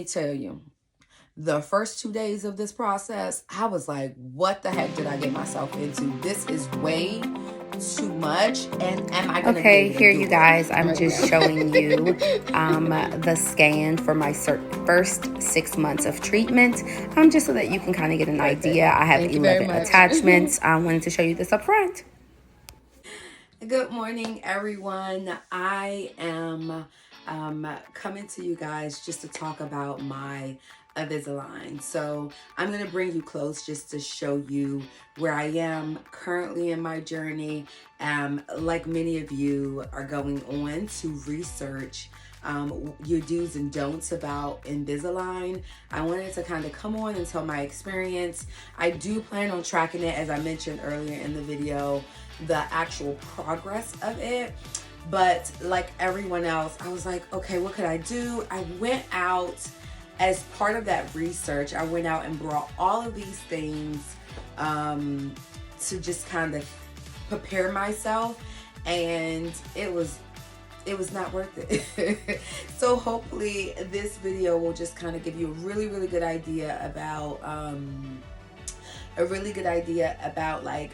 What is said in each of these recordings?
Tell you, the first 2 days of this process, I was like, what the heck did I get myself into? This is way too much, and am I gonna be Okay, able to here do you it guys, I'm right just now? showing you the scan for my first 6 months of treatment, just so that you can kind of get an Perfect. idea. I have Thank you very 11 much. attachments. I wanted to show you this up front. Good morning, everyone. I am coming to you guys just to talk about my Invisalign. So I'm going to bring you close just to show you where I am currently in my journey. Like many of you are going on to research your do's and don'ts about Invisalign. I wanted to kind of come on and tell my experience. I do plan on tracking it, as I mentioned earlier in the video, the actual progress of it. But like everyone else, I was like, okay, what could I do? I went out as part of that research. I went out and brought all of these things to just kind of prepare myself, and it was not worth it. So hopefully this video will just kind of give you a really good idea about like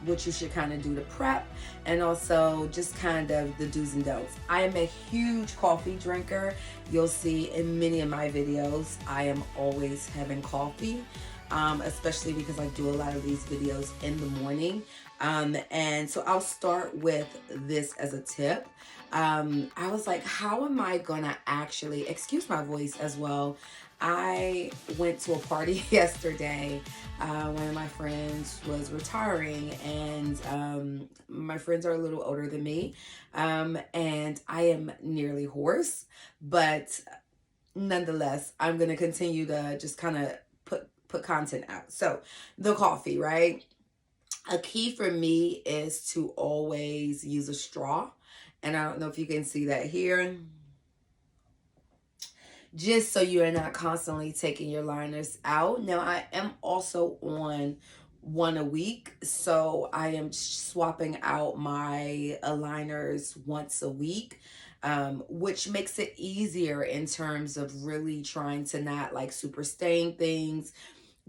what you should kind of do to prep, and also just kind of the do's and don'ts. I am a huge coffee drinker. You'll see in many of my videos I am always having coffee, especially because I do a lot of these videos in the morning. And so I'll start with this as a tip. I was like, how am I gonna actually, excuse my voice as well. I went to a party yesterday. One of my friends was retiring, and my friends are a little older than me. And I am nearly hoarse, but nonetheless, I'm gonna continue to just kind of put content out. So the coffee, right? A key for me is to always use a straw. And I don't know if you can see that here. Just so you are not constantly taking your liners out. Now, I am also on one a week, so I am swapping out my aligners once a week, which makes it easier in terms of really trying to not like super stain things.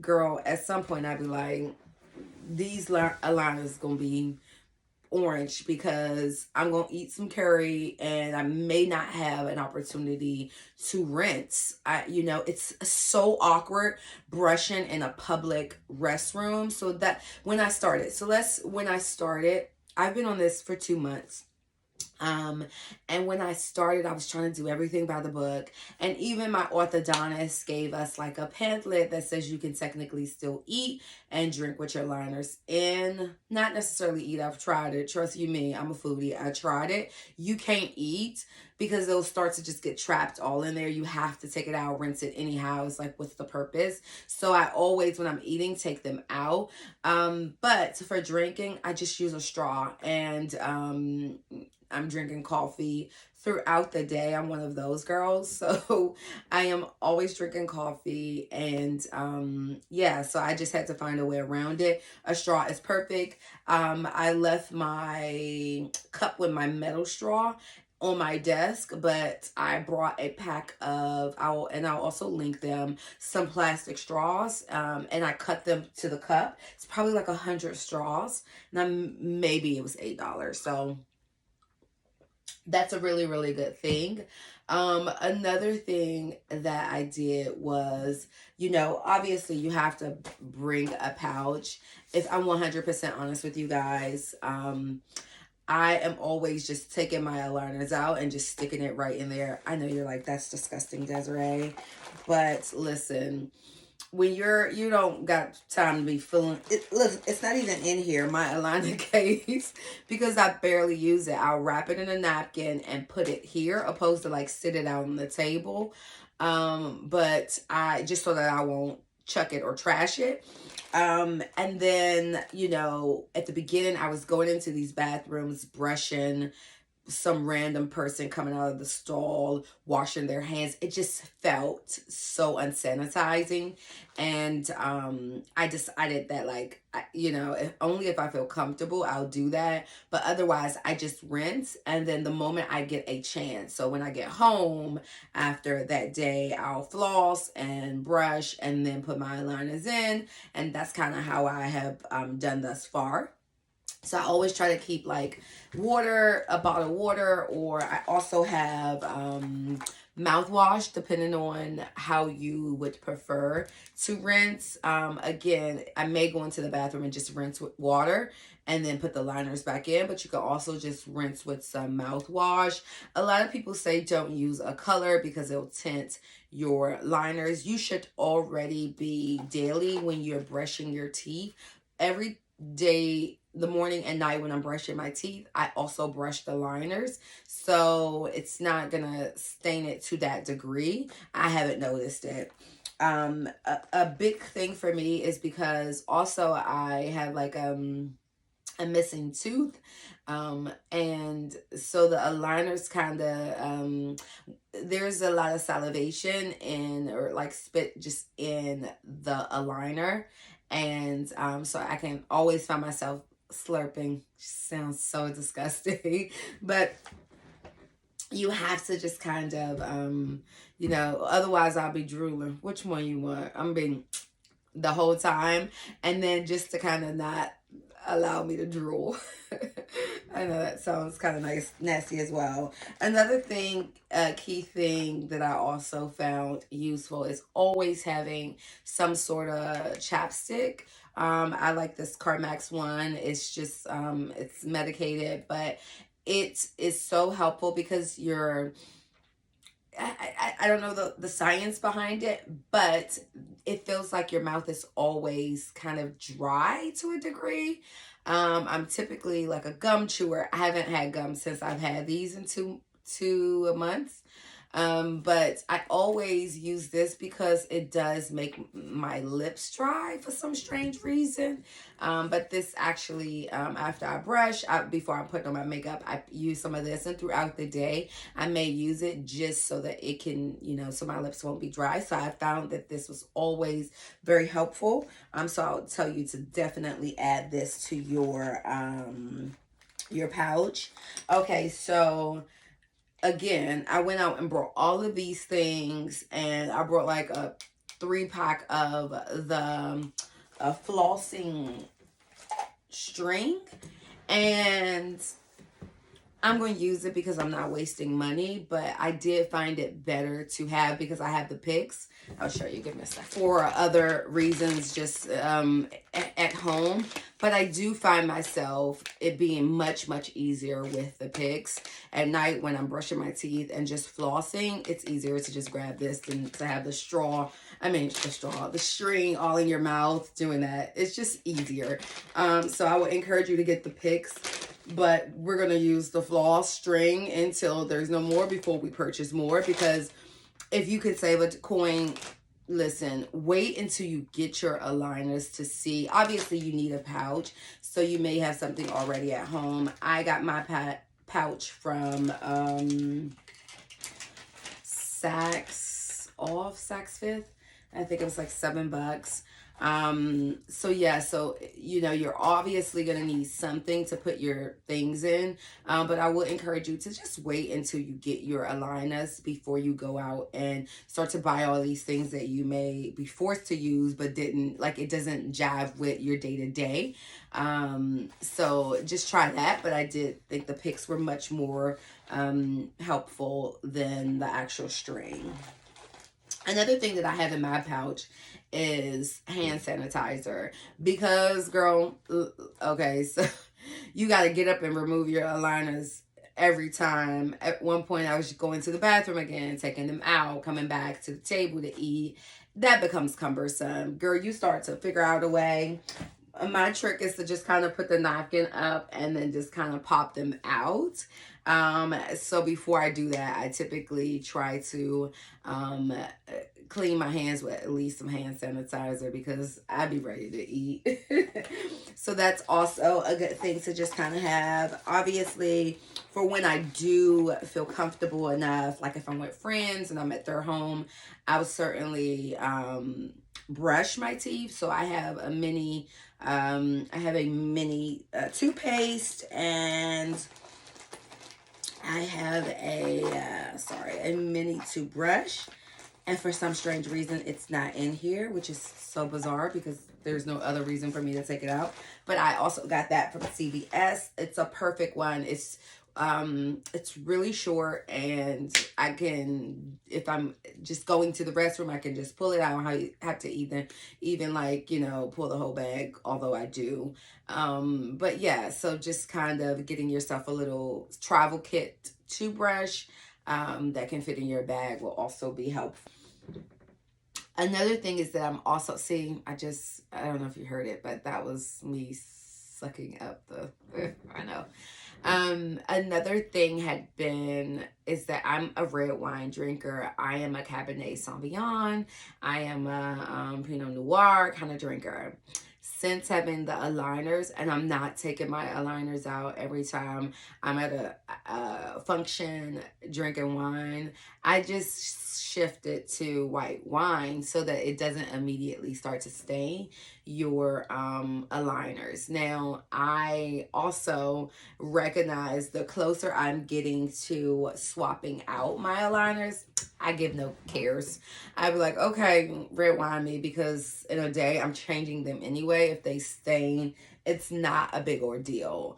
Girl, at some point I'd be like, these aligners gonna be orange because I'm gonna eat some curry and I may not have an opportunity to rinse. It's so awkward brushing in a public restroom. So that when I started, I've been on this for 2 months. Um, and when I started, I was trying to do everything by the book. And even my orthodontist gave us like a pamphlet that says you can technically still eat and drink with your liners in. Not necessarily eat. I've tried it. Trust you me, I'm a foodie. I tried it. You can't eat because they'll start to just get trapped all in there. You have to take it out, rinse it anyhow. It's like, what's the purpose? So I always, when I'm eating, take them out. But for drinking, I just use a straw, and I'm drinking coffee throughout the day. I'm one of those girls. So I am always drinking coffee. And yeah, so I just had to find a way around it. A straw is perfect. I left my cup with my metal straw on my desk, but I brought a pack of, I'll also link them, some plastic straws, and I cut them to the cup. It's probably like 100 straws, and maybe it was $8. So that's a really good thing. Another thing that I did was, obviously you have to bring a pouch. If I'm 100% honest with you guys, I am always just taking my aligners out and just sticking it right in there. I know you're like, that's disgusting, Desiree. But listen, when you don't got time to be feeling it. Look, it's not even in here, my aligner case, because I barely use it. I'll wrap it in a napkin and put it here, opposed to like sit it out on the table. But I just, so that I won't chuck it or trash it. And then, at the beginning I was going into these bathrooms brushing some random person coming out of the stall washing their hands. It just felt so unsanitizing. And I decided that, like, only if I feel comfortable I'll do that, but otherwise I just rinse, and then the moment I get a chance, so when I get home after that day, I'll floss and brush and then put my aligners in. And that's kind of how I have done thus far. So I always try to keep like water, a bottle of water, or I also have mouthwash, depending on how you would prefer to rinse. Again, I may go into the bathroom and just rinse with water and then put the liners back in, but you can also just rinse with some mouthwash. A lot of people say don't use a color because it'll tint your liners. You should already be daily when you're brushing your teeth. Every day, the morning and night when I'm brushing my teeth, I also brush the liners, so it's not gonna stain it to that degree. I haven't noticed it. A big thing for me is because also I have like a missing tooth, and so the aligners kind of there's a lot of salivation in, or like spit just in the aligner, and so I can always find myself slurping. Sounds so disgusting, but you have to just kind of otherwise I'll be drooling. Which one you want? I'm being the whole time, and then just to kind of not allow me to drool. I know that sounds kind of nice, nasty as well. Another thing, a key thing that I also found useful is always having some sort of chapstick. I like this CarMax one. It's just it's medicated, but it is so helpful because I don't know the science behind it, but it feels like your mouth is always kind of dry to a degree. I'm typically like a gum chewer. I haven't had gum since I've had these in two months. But I always use this because it does make my lips dry for some strange reason. But this actually, after I brush, before I'm putting on my makeup, I use some of this, and throughout the day, I may use it just so that it can, so my lips won't be dry. So I found that this was always very helpful. So I'll tell you to definitely add this to your pouch. Okay, so again, I went out and brought all of these things, and I brought like a 3-pack of the flossing string, and I'm going to use it because I'm not wasting money, but I did find it better to have because I have the picks. I'll show you, give me a second. For other reasons, just at home. But I do find myself it being much, much easier with the picks. At night when I'm brushing my teeth and just flossing, it's easier to just grab this than to have the string all in your mouth doing that. It's just easier. So I would encourage you to get the picks. But we're going to use the floss string until there's no more before we purchase more, because if you could save a coin, listen, wait until you get your aligners to see. Obviously, you need a pouch, so you may have something already at home. I got my pouch from Saks Fifth. I think it was like $7. So yeah, so you're obviously gonna need something to put your things in, but I would encourage you to just wait until you get your aligners before you go out and start to buy all these things that you may be forced to use but it doesn't jive with your day-to-day. So just try that, but I did think the picks were much more helpful than the actual string. Another thing that I have in my pouch is hand sanitizer, because girl, okay, so you got to get up and remove your aligners every time. At one point I was going to the bathroom again, taking them out, coming back to the table to eat. That becomes cumbersome. Girl, you start to figure out a way. My trick is to just kind of put the napkin up and then just kind of pop them out. So before I do that, I typically try to clean my hands with at least some hand sanitizer because I'd be ready to eat. So that's also a good thing to just kind of have. Obviously, for when I do feel comfortable enough, like if I'm with friends and I'm at their home, I would certainly brush my teeth. So I have a mini toothpaste, and I have a mini toothbrush. And for some strange reason, it's not in here, which is so bizarre because there's no other reason for me to take it out. But I also got that from CVS. It's a perfect one. It's really short, and I can, if I'm just going to the restroom, I can just pull it out. I don't have to even like, pull the whole bag, although I do. But yeah, so just kind of getting yourself a little travel kit toothbrush that can fit in your bag will also be helpful. Another thing is that I'm also seeing, I don't know if you heard it, but that was me sucking up I know. Another thing is that I'm a red wine drinker. I am a Cabernet Sauvignon. I am a Pinot Noir kind of drinker. Since having the aligners, and I'm not taking my aligners out every time I'm at a function drinking wine, I just shifted to white wine so that it doesn't immediately start to stain your aligners. Now, I also recognize the closer I'm getting to swapping out my aligners, I give no cares. I'd be like, okay, red wine me, because in a day I'm changing them anyway. If they stain, it's not a big ordeal.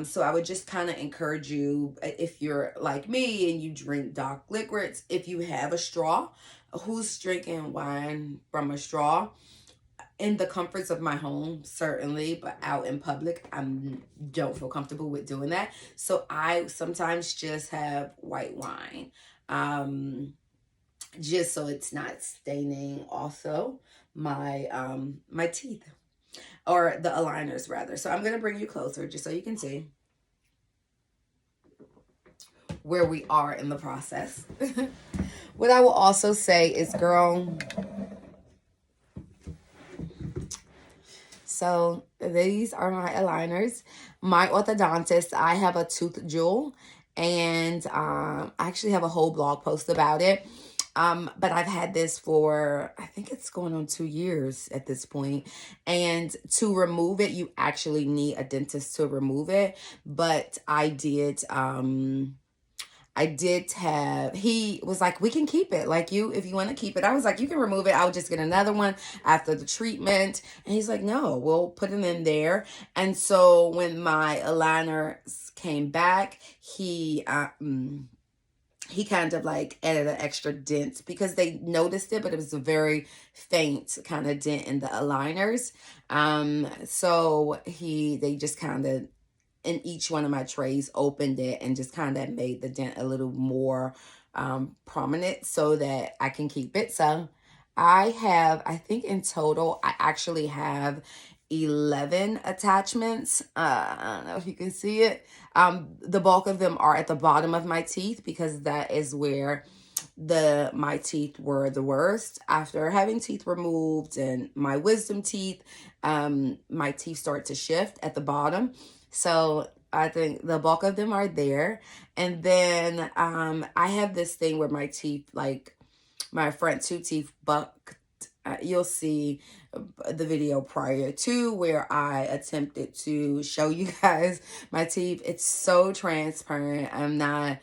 So I would just kind of encourage you, if you're like me and you drink dark liquids, if you have a straw, who's drinking wine from a straw? In the comforts of my home, certainly, but out in public, I don't feel comfortable with doing that. So I sometimes just have white wine, just so it's not staining also my teeth, or the aligners rather. So I'm gonna bring you closer just so you can see where we are in the process. What I will also say is, girl, so these are my aligners. My orthodontist, I have a tooth jewel, and I actually have a whole blog post about it. But I've had this for, I think it's going on 2 years at this point. And to remove it, you actually need a dentist to remove it. But he was like, we can keep it. Like, if you want to keep it. I was like, you can remove it. I'll just get another one after the treatment. And he's like, no, we'll put it in there. And so when my aligners came back, he kind of like added an extra dent because they noticed it, but it was a very faint kind of dent in the aligners. So they just kind of, in each one of my trays, opened it and just kind of made the dent a little more prominent so that I can keep it. So I think in total, I actually have 11 attachments. I don't know if you can see it. The bulk of them are at the bottom of my teeth because that is where my teeth were the worst. After having teeth removed and my wisdom teeth, my teeth start to shift at the bottom. So I think the bulk of them are there. And then I have this thing where my teeth, like my front two teeth bucked. You'll see the video prior to where I attempted to show you guys my teeth. It's so transparent. I'm not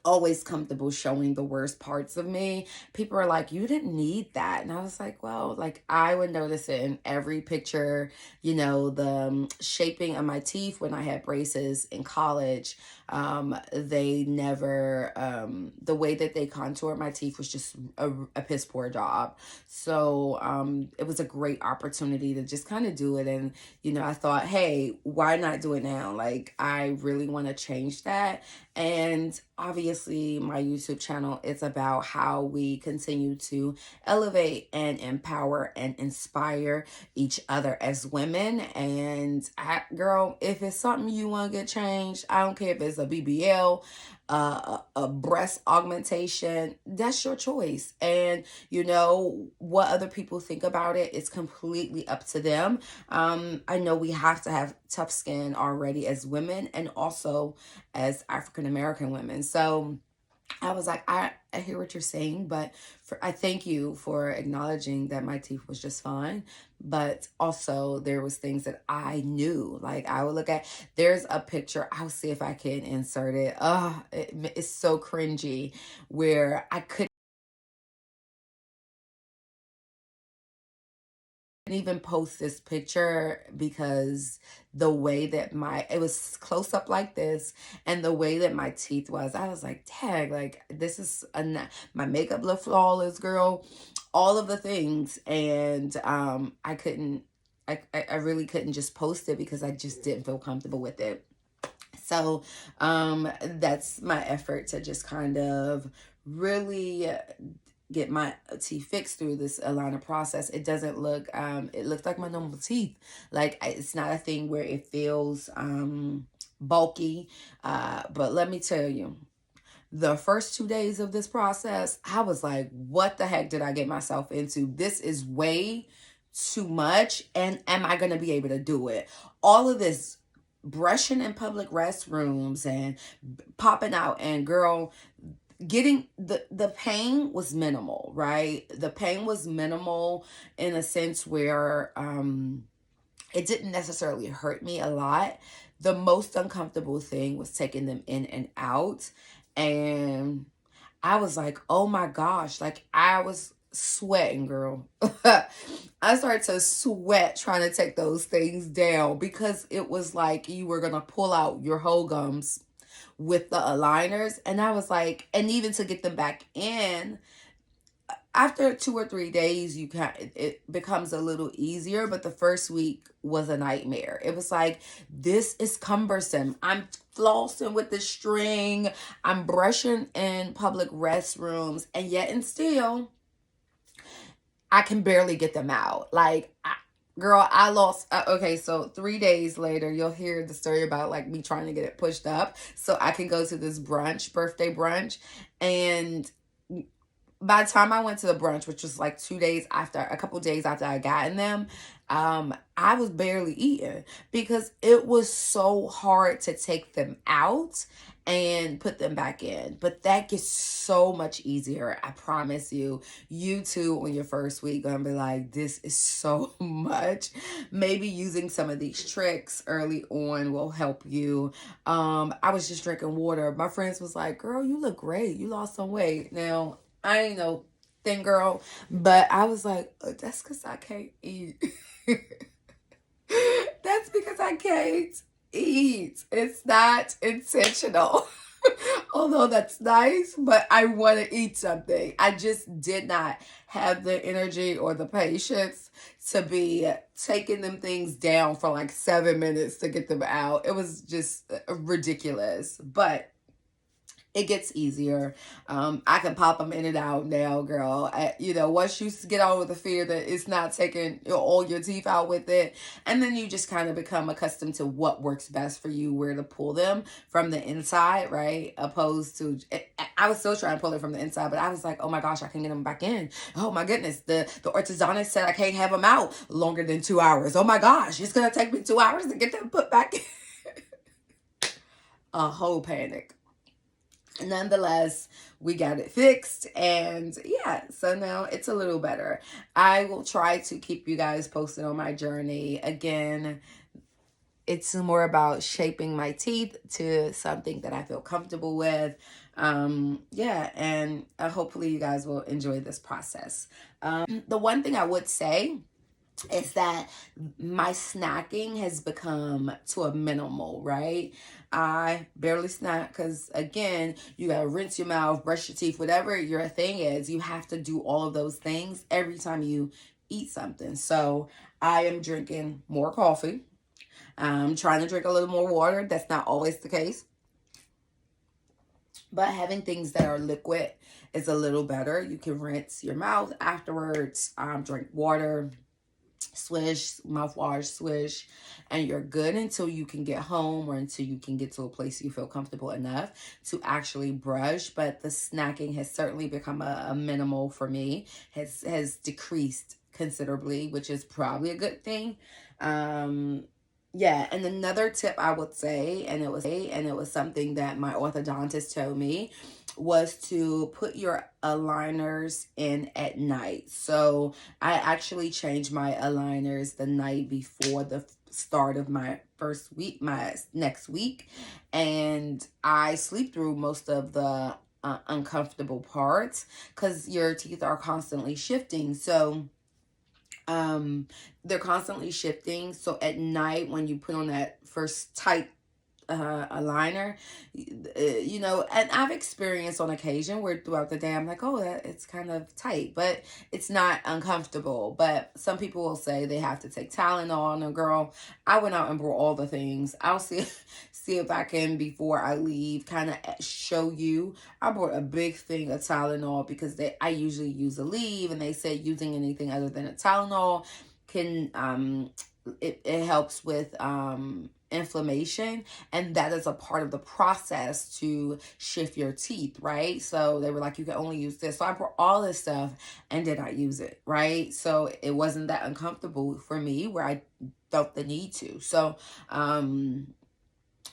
always comfortable showing the worst parts of me. People are like, you didn't need that. And I was like, well, like I would notice it in every picture, the shaping of my teeth when I had braces in college. They never, the way that they contoured my teeth was just a piss poor job. So it was a great opportunity to just kind of do it. And, I thought, hey, why not do it now? Like, I really want to change that. And obviously my YouTube channel is about how we continue to elevate and empower and inspire each other as women. And girl, if it's something you want to get changed, I don't care if it's a BBL, a breast augmentation, that's your choice. And you know what other people think about it, it's completely up to them. I know we have to have tough skin already as women and also as African American women. So I was like, I hear what you're saying, but I thank you for acknowledging that my teeth was just fine. But also there was things that I knew. Like I would look at, there's a picture, I'll see if I can insert it. It's so cringy where I couldn't even post this picture because the way that it was close up like this, and the way that my teeth was, I was like, tag, like this is my makeup look flawless, girl, all of the things. And I couldn't, I really couldn't just post it because I just didn't feel comfortable with it. So that's my effort to just kind of really get my teeth fixed through this aligner process. It doesn't look, it looks like my normal teeth. Like it's not a thing where it feels bulky. But let me tell you, the first 2 days of this process, I was like, what the heck did I get myself into? This is way too much. And am I going to be able to do it? All of this brushing in public restrooms and popping out, and girl, getting the pain was minimal, right? The pain was minimal in a sense where it didn't necessarily hurt me a lot. The most uncomfortable thing was taking them in and out. And I was like, oh my gosh, like I was sweating, girl. I started to sweat trying to take those things down because it was like you were going to pull out your whole gums with the aligners. And I was like, and even to get them back in, after 2 or 3 days, it becomes a little easier, but the first week was a nightmare. It was like, this is cumbersome. I'm flossing with the string, I'm brushing in public restrooms, and yet and still I can barely get them out. Like girl, I lost okay, so 3 days later you'll hear the story about like me trying to get it pushed up so I can go to this birthday brunch. And by the time I went to the brunch, which was like a couple days after I gotten them, I was barely eating because it was so hard to take them out and put them back in. But that gets so much easier. I promise you. You too, on your first week, gonna be like, this is so much. Maybe using some of these tricks early on will help you. I was just drinking water. My friends was like, girl, you look great. You lost some weight. Now, I ain't no thin girl, but I was like, oh, that's because I can't eat. That's because I can't eat. It's not intentional. Although that's nice, but I want to eat something. I just did not have the energy or the patience to be taking them things down for like 7 minutes to get them out. It was just ridiculous. But it gets easier. I can pop them in and out now, girl. Once you get over the fear that it's not taking all your teeth out with it, and then you just kind of become accustomed to what works best for you, where to pull them from the inside, right? Opposed to, I was still trying to pull it from the inside, but I was like, oh my gosh, I can get them back in. Oh my goodness, the orthodontist said I can't have them out longer than 2 hours. Oh my gosh, it's gonna take me 2 hours to get them put back in. A whole panic. Nonetheless, we got it fixed, and yeah, so now it's a little better. I will try to keep you guys posted on my journey. Again, it's more about shaping my teeth to something that I feel comfortable with. Yeah, and hopefully you guys will enjoy this process. The one thing I would say is that my snacking has become to a minimal, right? I barely snack because, again, you got to rinse your mouth, brush your teeth, whatever your thing is. You have to do all of those things every time you eat something. So I am drinking more coffee. I'm trying to drink a little more water. That's not always the case. But having things that are liquid is a little better. You can rinse your mouth afterwards, drink water. swish, mouthwash, swish, and you're good until you can get home or until you can get to a place you feel comfortable enough to actually brush. But the snacking has certainly become a minimal for me, has decreased considerably, which is probably a good thing. Yeah, and another tip I would say, and it was something that my orthodontist told me, was to put your aligners in at night. So I actually changed my aligners the night before the start of my first week, my next week, and I sleep through most of the uncomfortable parts because your teeth are constantly shifting. So um they're constantly shifting, so at night when you put on that first tight aligner, and I've experienced on occasion where throughout the day I'm like, oh, that it's kind of tight, but it's not uncomfortable. But some people will say they have to take Tylenol. No, girl, I went out and brought all the things. I'll see if I can, before I leave, kind of show you. I brought a big thing of Tylenol because I usually use Aleve, and they said using anything other than a Tylenol can it helps with inflammation, and that is a part of the process to shift your teeth, right? So they were like, you can only use this. So I brought all this stuff and did not use it, right? So it wasn't that uncomfortable for me where I felt the need to. So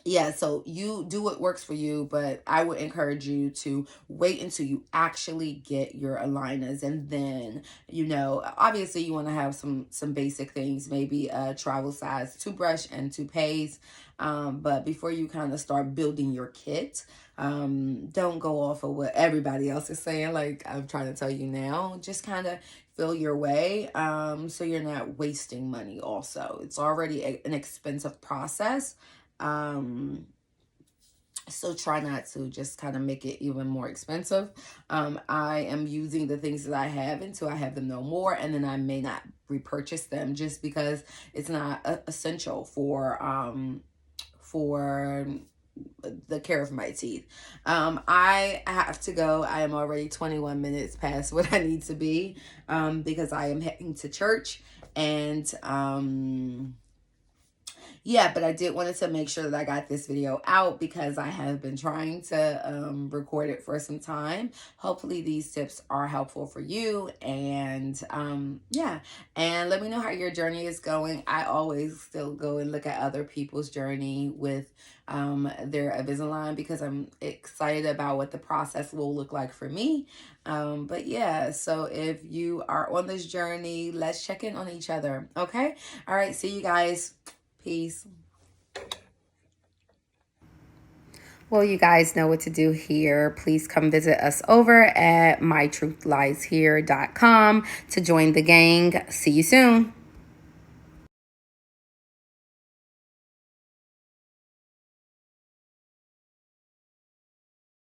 yeah, so you do what works for you, but I would encourage you to wait until you actually get your aligners, and then, obviously you want to have some basic things, maybe a travel size toothbrush and toupees. But before you kind of start building your kit, don't go off of what everybody else is saying. Like I'm trying to tell you now, just kind of feel your way, so you're not wasting money. Also, it's already an expensive process. um so try not to just kind of make it even more expensive. I am using the things that I have until I have them no more, and then I may not repurchase them just because it's not essential for the care of my teeth. I have to go. I am already 21 minutes past what I need to be, because I am heading to church. And yeah, but I did wanted to make sure that I got this video out because I have been trying to record it for some time. Hopefully these tips are helpful for you. And yeah, and let me know how your journey is going. I always still go and look at other people's journey with their Invisalign because I'm excited about what the process will look like for me. But yeah, so if you are on this journey, let's check in on each other. Okay. All right. See you guys. Peace. Well, you guys know what to do here. Please come visit us over at mytruthlieshere.com to join the gang. See you soon.